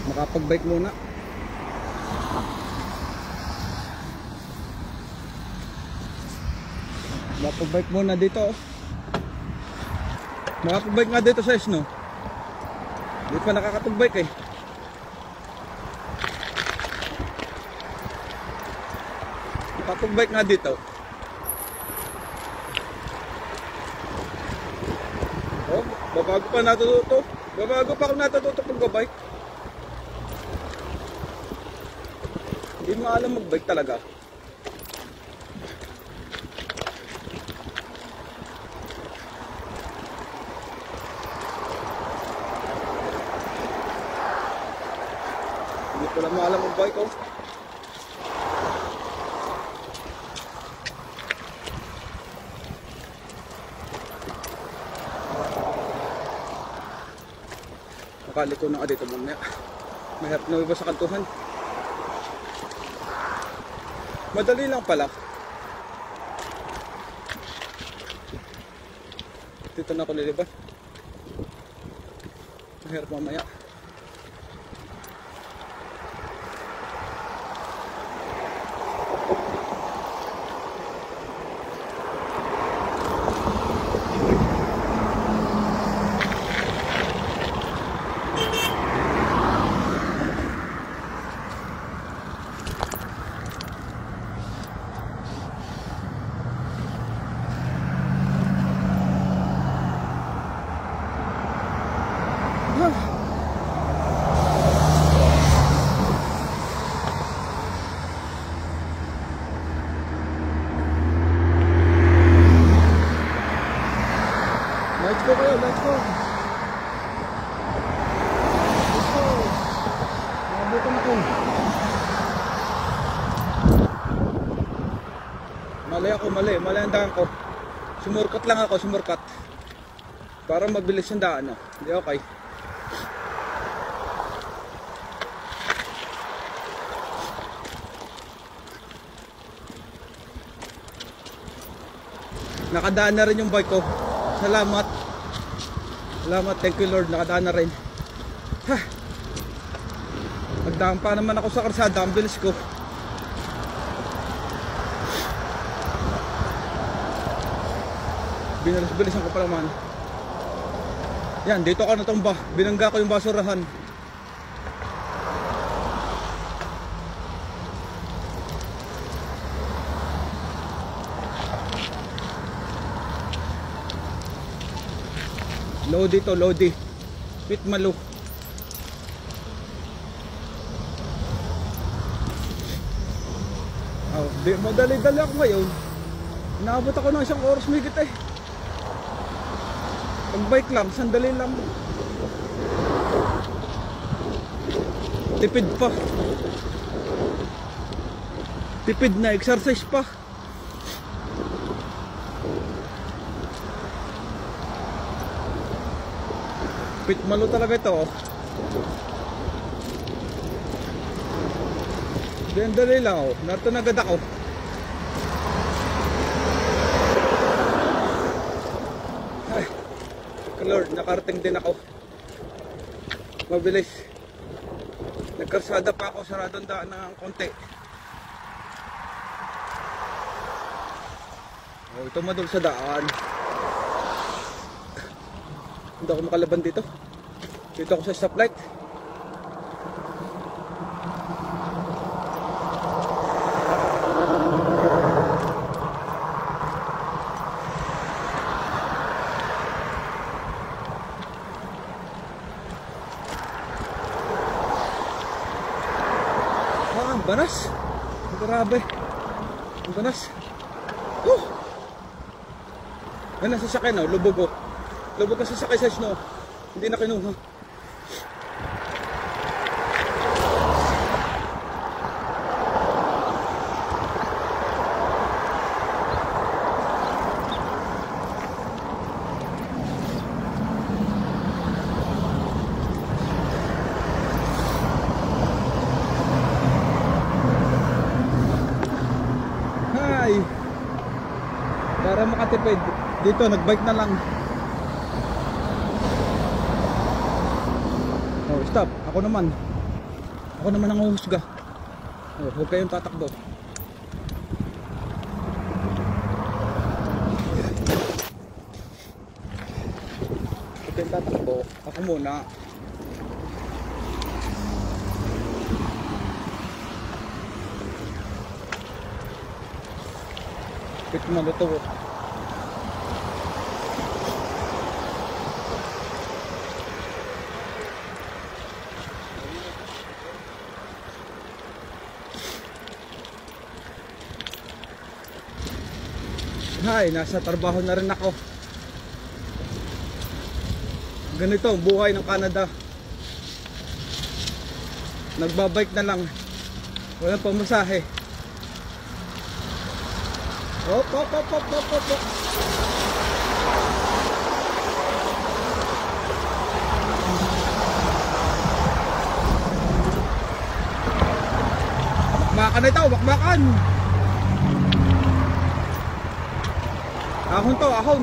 Makapag-bike muna. Makapag-bike muna dito. Makapag-bike nga dito sa Snow. Hindi pa nakakapag-bike eh. Makapag-bike nga dito. Oh, babago pa natututo. Babago pa ako natututo pag-bike. Hindi mo alam mag-bike talaga. Hindi ko lang alam mag-bike oh. Nakaliko na ka dito mamaya. Mahirap na iba sa kantuhan. Madali lang pala. Dito na ako niliban. Mahirap mamaya. Let's go kayo, let's go. Let's go. Nabutan ako. Mali ang daan ko. Sumurkat lang ako, sumurkat. Para mabilis yung daan, no? Hindi okay. Nakadaan na rin yung bike ko. Salamat. Salamat, thank you Lord, nakadaan na rin. Ha. Magdaan pa naman ako sa karsada, ang bilis ko. Binalis-bilisan ko pa naman. Yan, dito ako natumba. Binangga ko yung basurahan. Lodi to, Lodi. Pitmalu. Oh, madali-dali ako ngayon. Inaabot ako ng 1 oras mahigit eh. Pag-bike lang, sandali lang. Tipid pa. Tipid na, exercise pa. Pitmalu talaga ito oh. Dali lang oh. Narito na agad ako. Ay, Lord, nakarating din ako. Mabilis. Nagkarsada pa ako, saradong daan ng konti. Oh, ito madul sa daan. Hindi ako makalaban dito. Dito ako sa stoplight. Ah, ang banas. Grabe. Ang banas. Yan ang sasakyan oh, lubog oh. Lubog kasi sakay sa Snow. Hindi na kinuha. Hi! Para makatipid. Dito, nagbike na lang. Oh, stop. Ako naman. Ako naman ang huhusga. Oh, huwag kayong tatakbo. Huwag kayong tatakbo. Ako muna. Pit maluto. Hay, nasa trabaho na rin ako. Ganito ang buhay ng Canada. Nagbabike na lang. Walang pamasahe. Hop, hop, hop, hop, hop, hop, hop. Bakbakan na ito, bakbakan. Ahon to, ahon.